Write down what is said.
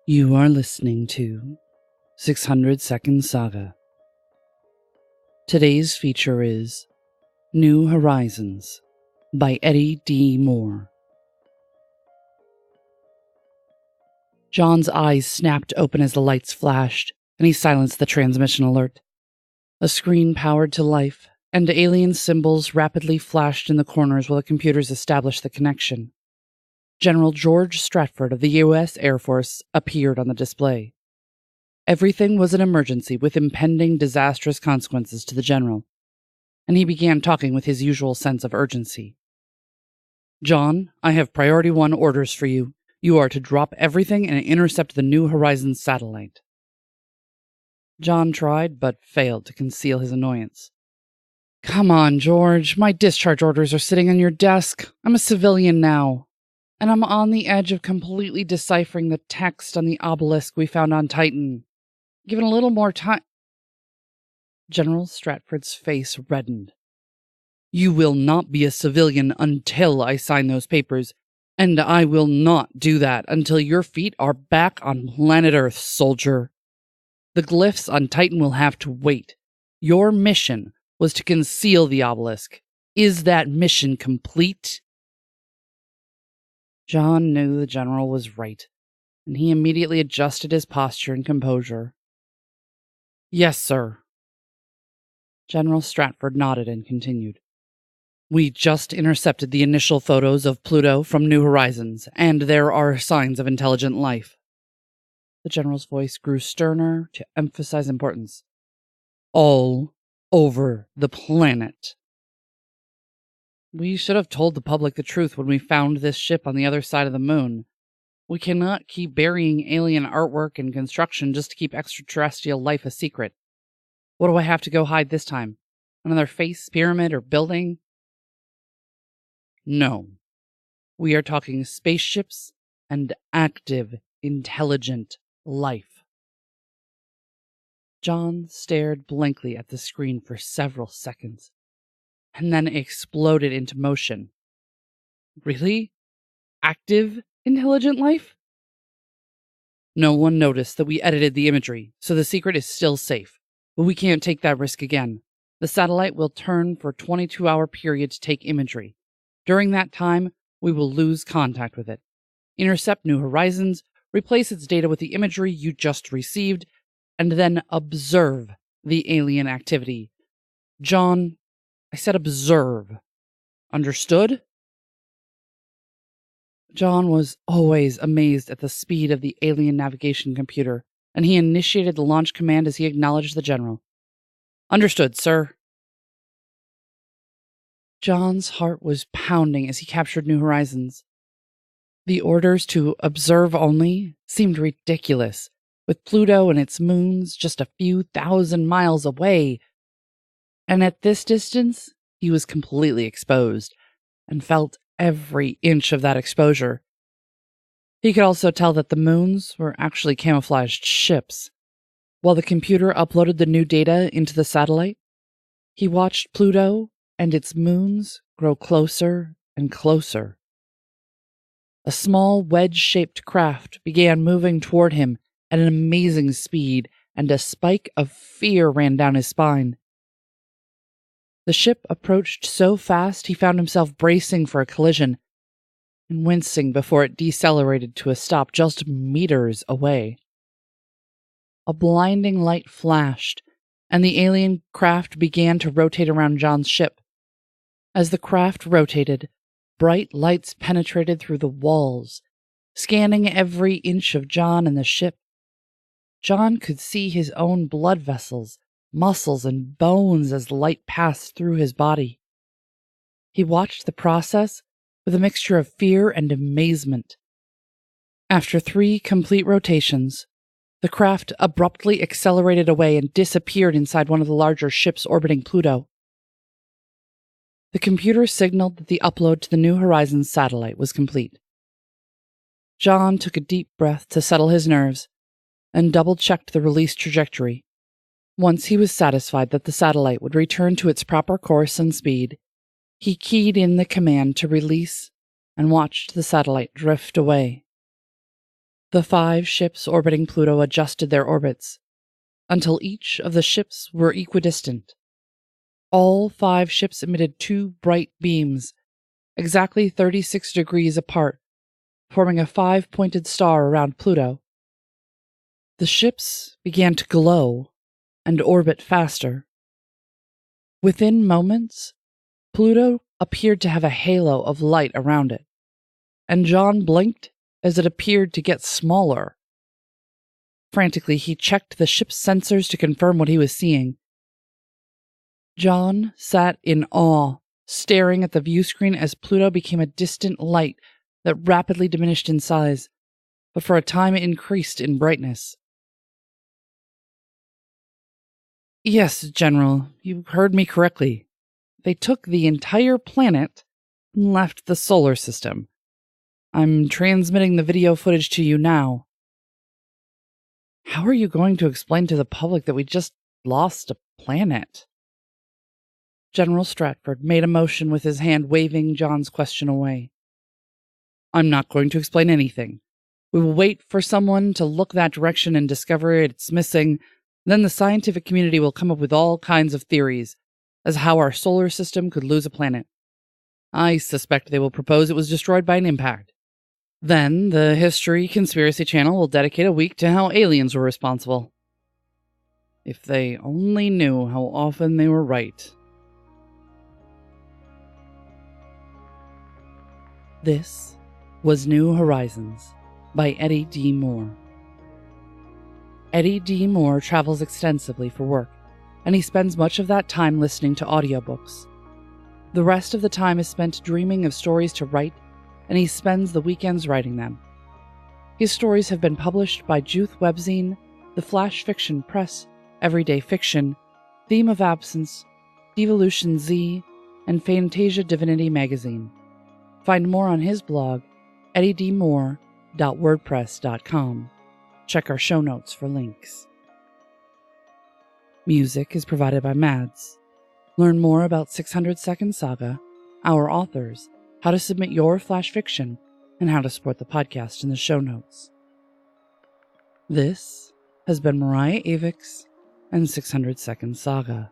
You are listening to 600 Second Saga. Today's feature is New Horizons by Eddie D. Moore. John's eyes snapped open as the lights flashed, and he silenced the transmission alert. A screen powered to life, and alien symbols rapidly flashed in the corners while the computers established the connection. General George Stratford of the U.S. Air Force appeared on the display. Everything was an emergency with impending disastrous consequences to the general, and he began talking with his usual sense of urgency. "John, I have Priority 1 orders for you. You are to drop everything and intercept the New Horizons satellite." John tried, but failed to conceal his annoyance. "Come on, George. My discharge orders are sitting on your desk. I'm a civilian now, and I'm on the edge of completely deciphering the text on the obelisk we found on Titan. Given a little more time..." General Stratford's face reddened. "You will not be a civilian until I sign those papers, and I will not do that until your feet are back on planet Earth, soldier. The glyphs on Titan will have to wait. Your mission was to conceal the obelisk. Is that mission complete?" John knew the general was right, and he immediately adjusted his posture and composure. "Yes, sir." General Stratford nodded and continued. "We just intercepted the initial photos of Pluto from New Horizons, and there are signs of intelligent life." The general's voice grew sterner to emphasize importance. "All over the planet. We should have told the public the truth when we found this ship on the other side of the moon. We cannot keep burying alien artwork and construction just to keep extraterrestrial life a secret. What do I have to go hide this time? Another face, pyramid, or building?" "No. We are talking spaceships and active, intelligent life." John stared blankly at the screen for several seconds, and then exploded into motion. "Really? Active, intelligent life?" "No one noticed that we edited the imagery, so the secret is still safe. But we can't take that risk again. The satellite will turn for a 22-hour period to take imagery. During that time, we will lose contact with it. Intercept New Horizons, replace its data with the imagery you just received, and then observe the alien activity. John, I said observe. Understood?" John was always amazed at the speed of the alien navigation computer, and he initiated the launch command as he acknowledged the general. "Understood, sir." John's heart was pounding as he captured New Horizons. The orders to observe only seemed ridiculous, with Pluto and its moons just a few thousand miles away. And at this distance, he was completely exposed, and felt every inch of that exposure. He could also tell that the moons were actually camouflaged ships. While the computer uploaded the new data into the satellite, he watched Pluto and its moons grow closer and closer. A small wedge-shaped craft began moving toward him at an amazing speed, and a spike of fear ran down his spine. The ship approached so fast he found himself bracing for a collision, and wincing before it decelerated to a stop just meters away. A blinding light flashed, and the alien craft began to rotate around John's ship. As the craft rotated, bright lights penetrated through the walls, scanning every inch of John and the ship. John could see his own blood vessels, muscles, and bones as the light passed through his body. He watched the process with a mixture of fear and amazement. After 3 complete rotations, the craft abruptly accelerated away and disappeared inside one of the larger ships orbiting Pluto. The computer signaled that the upload to the New Horizons satellite was complete. John took a deep breath to settle his nerves and double-checked the release trajectory. Once he was satisfied that the satellite would return to its proper course and speed, he keyed in the command to release and watched the satellite drift away. The 5 ships orbiting Pluto adjusted their orbits until each of the ships were equidistant. All 5 ships emitted 2 bright beams, exactly 36 degrees apart, forming a 5-pointed star around Pluto. The ships began to glow and orbit faster. Within moments, Pluto appeared to have a halo of light around it, and John blinked as it appeared to get smaller. Frantically, he checked the ship's sensors to confirm what he was seeing. John sat in awe, staring at the view screen as Pluto became a distant light that rapidly diminished in size, but for a time increased in brightness. Yes, General, you heard me correctly. They took the entire planet and left the solar system. I'm transmitting the video footage to you now. How are you going to explain to the public that we just lost a planet? General Stratford made a motion with his hand, waving John's question away. I'm not going to explain anything. We will wait for someone to look that direction and discover it's missing. Then the scientific community will come up with all kinds of theories as how our solar system could lose a planet. I suspect they will propose it was destroyed by an impact. Then the History Conspiracy Channel will dedicate a week to how aliens were responsible. If they only knew how often they were right. This was New Horizons by Eddie D. Moore. Eddie D. Moore travels extensively for work, and he spends much of that time listening to audiobooks. The rest of the time is spent dreaming of stories to write, and he spends the weekends writing them. His stories have been published by Juth Webzine, The Flash Fiction Press, Everyday Fiction, Theme of Absence, Devolution Z, and Fantasia Divinity Magazine. Find more on his blog, eddiedmore.wordpress.com. Check our show notes for links. Music is provided by Mads. Learn more about 600 Saga, our authors, how to submit your flash fiction, and how to support the podcast in the show notes. This has been Mariah Avix and 600 Saga.